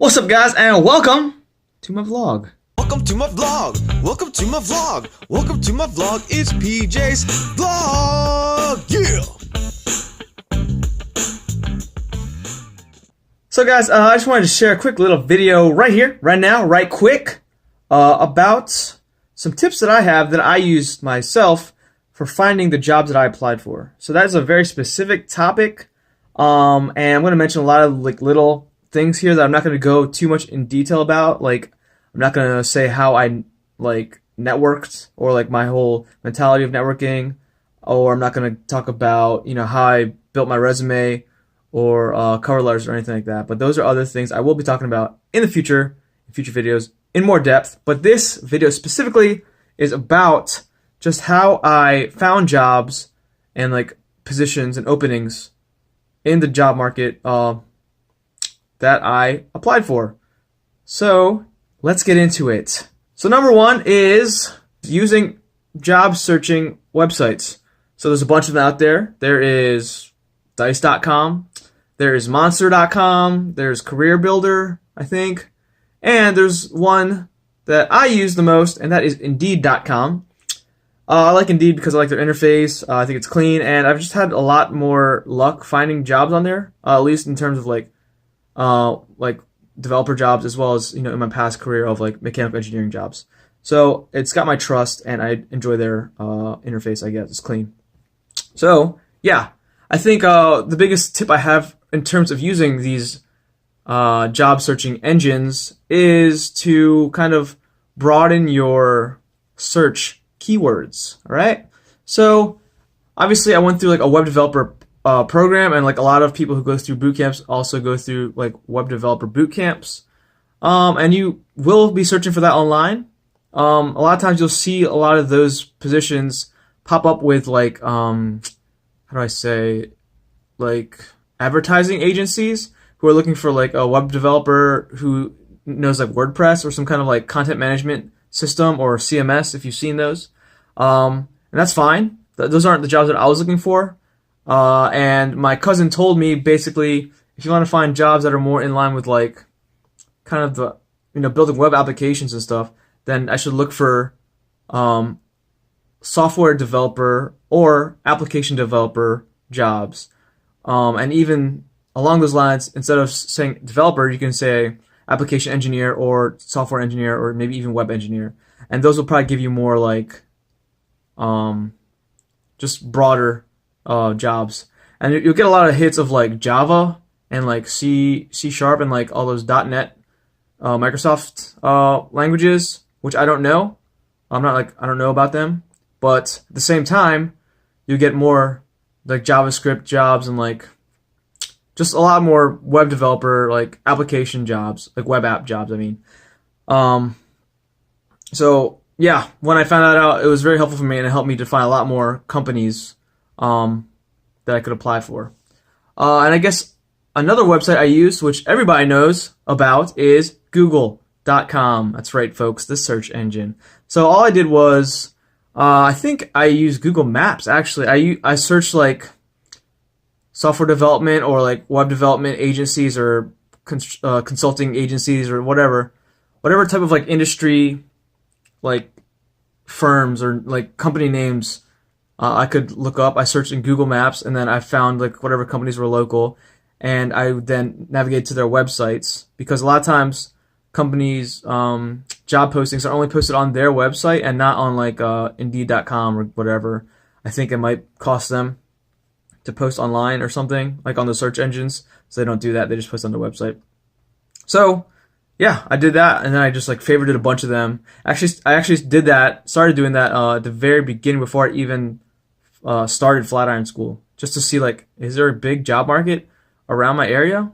What's up, guys, and welcome to my vlog. Welcome to my vlog. Welcome to my vlog. Welcome to my vlog. It's PJ's vlog. Yeah. So, guys, I just wanted to share a quick little video right here, right now, right quick, about some tips that I have that I used myself for finding the jobs that I applied for. So that is a very specific topic, and I'm going to mention a lot of little things here that I'm not going to go too much in detail about. Like, I'm not going to say how I networked or my whole mentality of networking, or I'm not going to talk about how I built my resume or cover letters or anything like that. But those are other things I will be talking about in the future, in future videos, in more depth. But this video specifically is about just how I found jobs and positions and openings in the job market that I applied for. So let's get into it. So number one is using job searching websites. So there's a bunch of them out there. There is Dice.com, there is Monster.com, there's Career Builder, I think, and there's one that I use the most, and that is Indeed.com. I like Indeed because I like their interface. I think it's clean, and I've just had a lot more luck finding jobs on there, at least in terms of developer jobs, as well as in my past career of mechanical engineering jobs. So it's got my trust, and I enjoy their interface. I guess it's clean. So yeah, I think the biggest tip I have in terms of using these job searching engines is to kind of broaden your search keywords. All right. So obviously, I went through a web developer program, and a lot of people who go through boot camps also go through web developer boot camps, and you will be searching for that online. A lot of times you'll see a lot of those positions pop up with how do I say, advertising agencies who are looking for a web developer who knows WordPress or some kind of content management system or CMS, if you've seen those, and that's fine. Those aren't the jobs that I was looking for. And my cousin told me, basically, if you want to find jobs that are more in line with kind of the building web applications and stuff, then I should look for software developer or application developer jobs. And even along those lines, instead of saying developer, you can say application engineer or software engineer or maybe even web engineer, and those will probably give you more just broader jobs, and you'll get a lot of hits of Java and C#, and all those .NET Microsoft languages, which I don't know. I don't know about them, but at the same time, you get more JavaScript jobs and just a lot more web developer application jobs, web app jobs. I mean, so yeah, when I found that out, it was very helpful for me, and it helped me to find a lot more companies that I could apply for. And I guess another website I use, which everybody knows about, is Google.com. That's right, folks, the search engine. So all I did was, I think I used Google Maps, actually. I searched software development or web development agencies or consulting agencies or whatever type of industry firms or company names I could look up. I searched in Google Maps, and then I found whatever companies were local, and I would then navigate to their websites, because a lot of times companies job postings are only posted on their website and not on Indeed.com or whatever. I think it might cost them to post online or something, on the search engines, so they don't do that. They just post on their website. So yeah, I did that, and then I just favorited a bunch of them. I actually started doing that at the very beginning, before I even started Flatiron School, just to see is there a big job market around my area,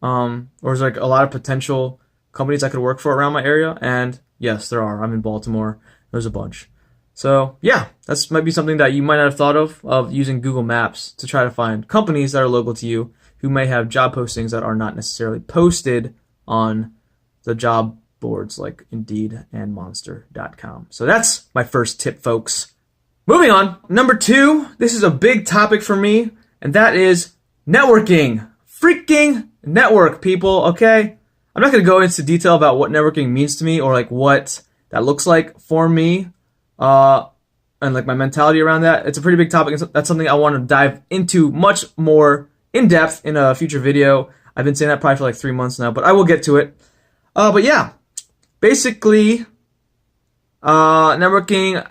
or is there a lot of potential companies I could work for around my area? And yes, there are. I'm in Baltimore. There's a bunch. So yeah, that's might be something that you might not have thought of using Google Maps to try to find companies that are local to you who may have job postings that are not necessarily posted on the job boards like Indeed and Monster.com. So that's my first tip, folks. Moving on. Number two, this is a big topic for me, and that is networking. Freaking network, people, okay? I'm not going to go into detail about what networking means to me or like what that looks like for me, and like my mentality around that. It's a pretty big topic. That's something I want to dive into much more in depth in a future video. I've been saying that probably for like 3 months now, but I will get to it. But yeah, basically, networking,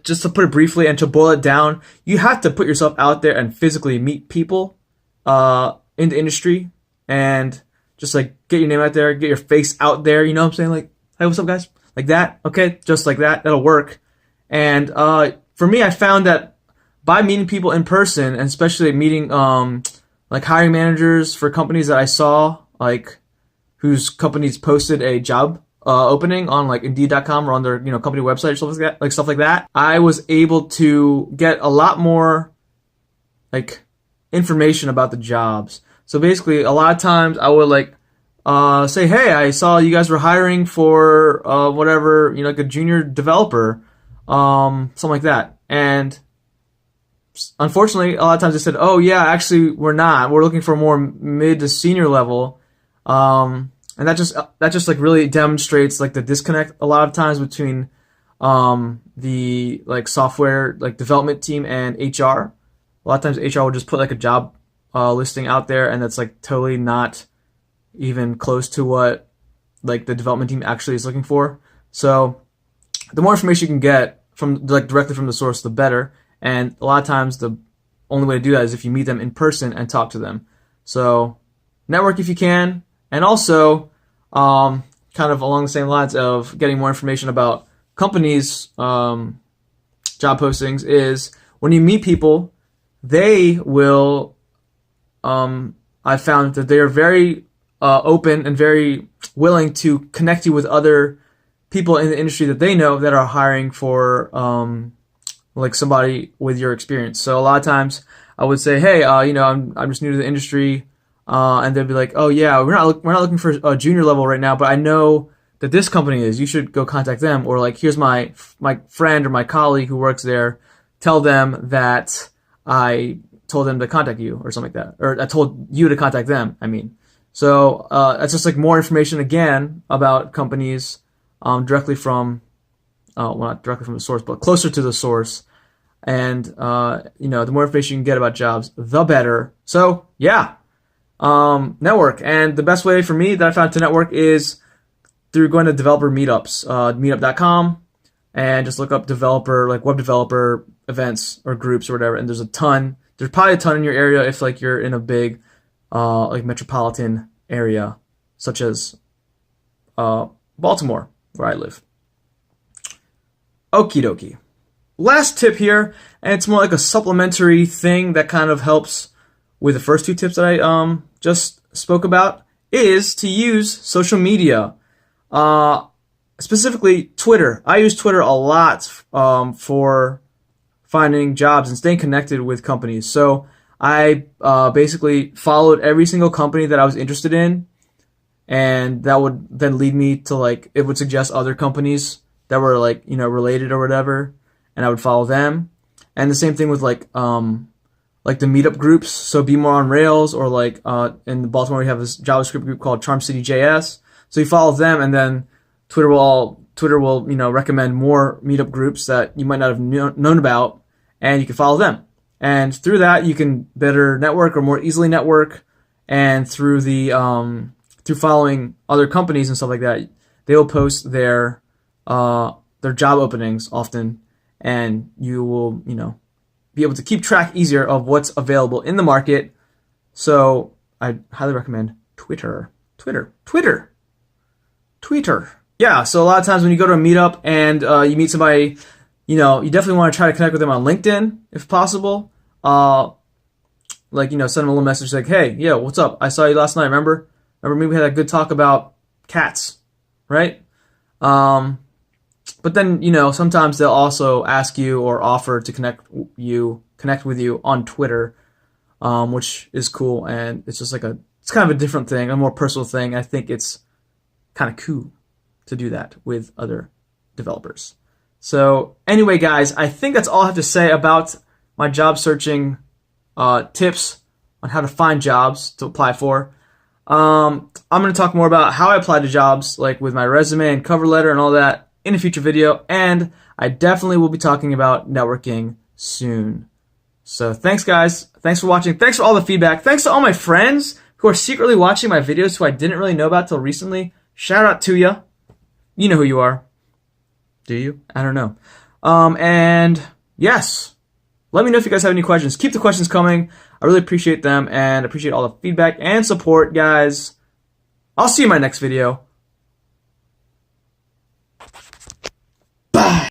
just to put it briefly and to boil it down, you have to put yourself out there and physically meet people in the industry and just like get your name out there, get your face out there. You know what I'm saying? Like, hey, what's up, guys? Like that. Okay, just like that. That'll work. And for me, I found that by meeting people in person, and especially meeting like hiring managers for companies that I saw, like whose companies posted a job opening on like Indeed.com or on their company website or stuff like that, I was able to get a lot more like information about the jobs. So basically, a lot of times I would like say, hey, I saw you guys were hiring for whatever, like a junior developer, something like that. And unfortunately, a lot of times they said, oh yeah, actually we're not. We're looking for more mid to senior level. And that just like really demonstrates like the disconnect a lot of times between the like software like development team and HR. A lot of times HR will just put like a job listing out there, and that's like totally not even close to what like the development team actually is looking for. So the more information you can get from like directly from the source, the better. And a lot of times the only way to do that is if you meet them in person and talk to them. So network if you can. And also, kind of along the same lines of getting more information about companies' job postings, is when you meet people, they will, I found that they are very open and very willing to connect you with other people in the industry that they know that are hiring for like somebody with your experience. So a lot of times I would say, hey, I'm just new to the industry. And they'd be like, oh yeah, we're not looking for a junior level right now, but I know that this company is. You should go contact them. Or like, here's my friend or my colleague who works there. Tell them that I told them to contact you or something like that. Or I told you to contact them, I mean. So that's just like more information again about companies directly from, well, not directly from the source, but closer to the source. And, the more information you can get about jobs, the better. So yeah. Network. And the best way for me that I found to network is through going to developer meetups, meetup.com, and just look up developer, like web developer events or groups or whatever. And there's probably a ton in your area if like you're in a big, like metropolitan area, such as, Baltimore, where I live. Okie dokie. Last tip here, and it's more like a supplementary thing that kind of helps with the first two tips that I just spoke about, is to use social media, specifically Twitter. I use Twitter a lot for finding jobs and staying connected with companies. So I basically followed every single company that I was interested in, and that would then lead me to like, it would suggest other companies that were like, related or whatever, and I would follow them. And the same thing with like the meetup groups, so Be More on Rails, or like in Baltimore we have this JavaScript group called Charm City JS. So you follow them, and then Twitter will recommend more meetup groups that you might not have known about, and you can follow them. And through that you can better network or more easily network. And through the through following other companies and stuff like that, they will post their job openings often, and you will be able to keep track easier of what's available in the market. So I highly recommend Twitter. Yeah, so a lot of times when you go to a meetup and you meet somebody, you definitely want to try to connect with them on LinkedIn if possible. Send them a little message like, hey, yeah, what's up? I saw you last night, remember? Remember we had a good talk about cats, right? But then, sometimes they'll also ask you or offer to connect with you on Twitter, which is cool. And it's just it's kind of a different thing, a more personal thing. I think it's kind of cool to do that with other developers. So anyway, guys, I think that's all I have to say about my job searching tips on how to find jobs to apply for. I'm going to talk more about how I apply to jobs, like with my resume and cover letter and all that in a future video. And I definitely will be talking about networking soon. So thanks, guys. Thanks for watching. Thanks for all the feedback. Thanks to all my friends who are secretly watching my videos who I didn't really know about till recently. Shout out to you. You know who you are. Do you? I don't know. And yes, let me know if you guys have any questions. Keep the questions coming. I really appreciate them and appreciate all the feedback and support, guys. I'll see you in my next video.